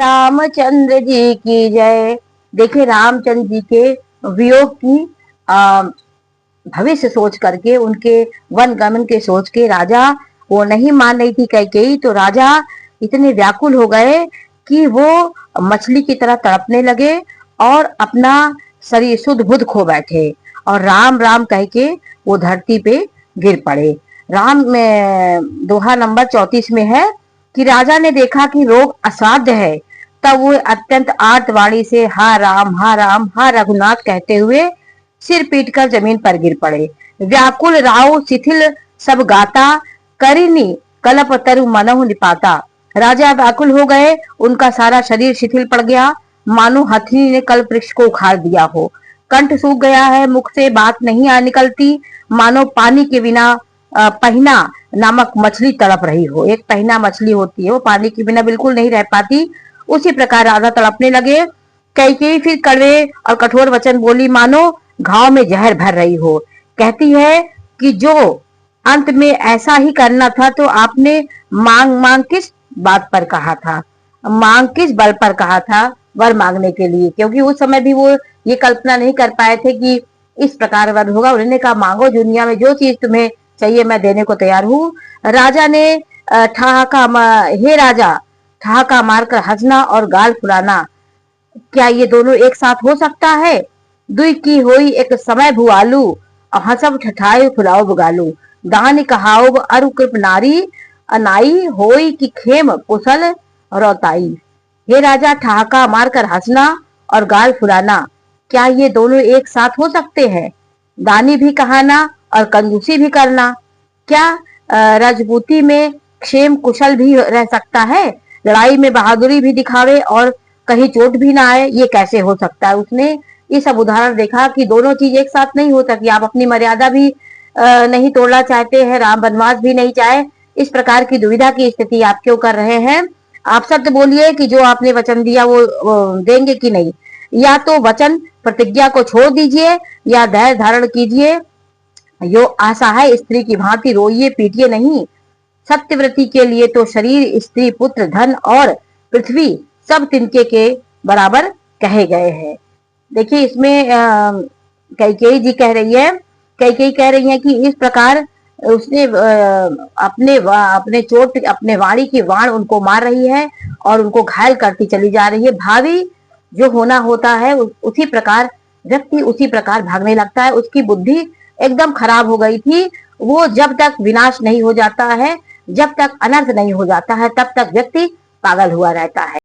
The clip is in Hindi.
रामचंद्र जी की जय। देखिए रामचंद्र जी के वियोग की भविष्य सोच करके, उनके वन गमन के सोच के राजा वो नहीं मान रही थी कैकेयी, तो राजा इतने व्याकुल हो गए कि वो मछली की तरह तड़पने लगे और अपना शरीर शुद्ध बुद्ध खो बैठे और राम राम कह के वो धरती पे गिर पड़े। राम में दोहा नंबर 34 में है कि राजा ने देखा कि रोग असाध्य है, तब वो अत्यंत आर्तवाणी से हा राम हा राम हा रघुनाथ कहते हुए सिर पीटकर जमीन पर गिर पड़े। व्याकुल राव शिथिल सब गाता, करिनी कलप तरु मनहु निपाता। राजा व्याकुल हो गए, उनका सारा शरीर शिथिल पड़ गया, मानो हथनी ने कल्प वृक्ष को उखाड़ दिया हो। कंठ सूख गया है, मुख से बात नहीं आ निकलती, मानो पानी के बिना पहिना नामक मछली तड़प रही हो। एक पहिना मछली होती है, वो पानी के बिना बिल्कुल नहीं रह पाती, उसी प्रकार राजा तड़पने लगे। कैकेयी फिर कड़वे और कठोर वचन बोली, मानो घाव में जहर भर रही हो। कहती है कि जो अंत में ऐसा ही करना था तो आपने मांग मांग किस बात पर कहा था, मांग किस बल पर कहा था, वर मांगने के लिए, क्योंकि उस समय भी वो ये कल्पना नहीं कर पाए थे कि इस प्रकार वर होगा। उन्होंने कहा मांगो, दुनिया में जो चीज तुम्हें चाहिए मैं देने को तैयार हूँ। राजा ने हे राजा, ठहाका मारकर हंसना और गाल फुलाना, क्या ये दोनों एक साथ हो सकता है? दुई की होई एक समय भुआलू, हंसब ठठाए फुलाओ बुगालू। दान कहाओ अरु कृप नारी, अनाई होई की खेम कुशल रौताई। हे राजा, ठहाका मारकर हंसना और गाल फुलाना, क्या ये दोनों एक साथ हो सकते हैं? दानी भी कहाना और कंजूसी भी करना। क्या राजपूती में क्षेम कुशल भी रह सकता है? लड़ाई में बहादुरी भी दिखावे और कहीं चोट भी ना आए, ये कैसे हो सकता है? उसने ये सब उदाहरण देखा कि दोनों चीज एक साथ नहीं हो सकती। आप अपनी मर्यादा भी नहीं तोड़ना चाहते हैं, राम वनवास भी नहीं चाहे, इस प्रकार की दुविधा की स्थिति आप क्यों कर रहे हैं? आप सत्य बोलिए कि जो आपने वचन दिया वो देंगे कि नहीं, या तो वचन प्रतिज्ञा को छोड़ दीजिए या धैर्य धारण कीजिए। यो आशा है स्त्री की भांति रोइए पीटिए नहीं। सत्यव्रती के लिए तो शरीर, स्त्री, पुत्र, धन और पृथ्वी सब तिनके के बराबर कहे गए हैं। देखिए इसमें कैकेयी जी कह रही है, कैकेयी कह रही है कि इस प्रकार उसने अपने चोट, अपने वाणी की वाण उनको मार रही है और उनको घायल करती चली जा रही है। भावी जो होना होता है उसी प्रकार व्यक्ति उसी प्रकार भागने लगता है। उसकी बुद्धि एकदम खराब हो गई थी। वो जब तक विनाश नहीं हो जाता है, जब तक अनर्थ नहीं हो जाता है, तब तक व्यक्ति पागल हुआ रहता है।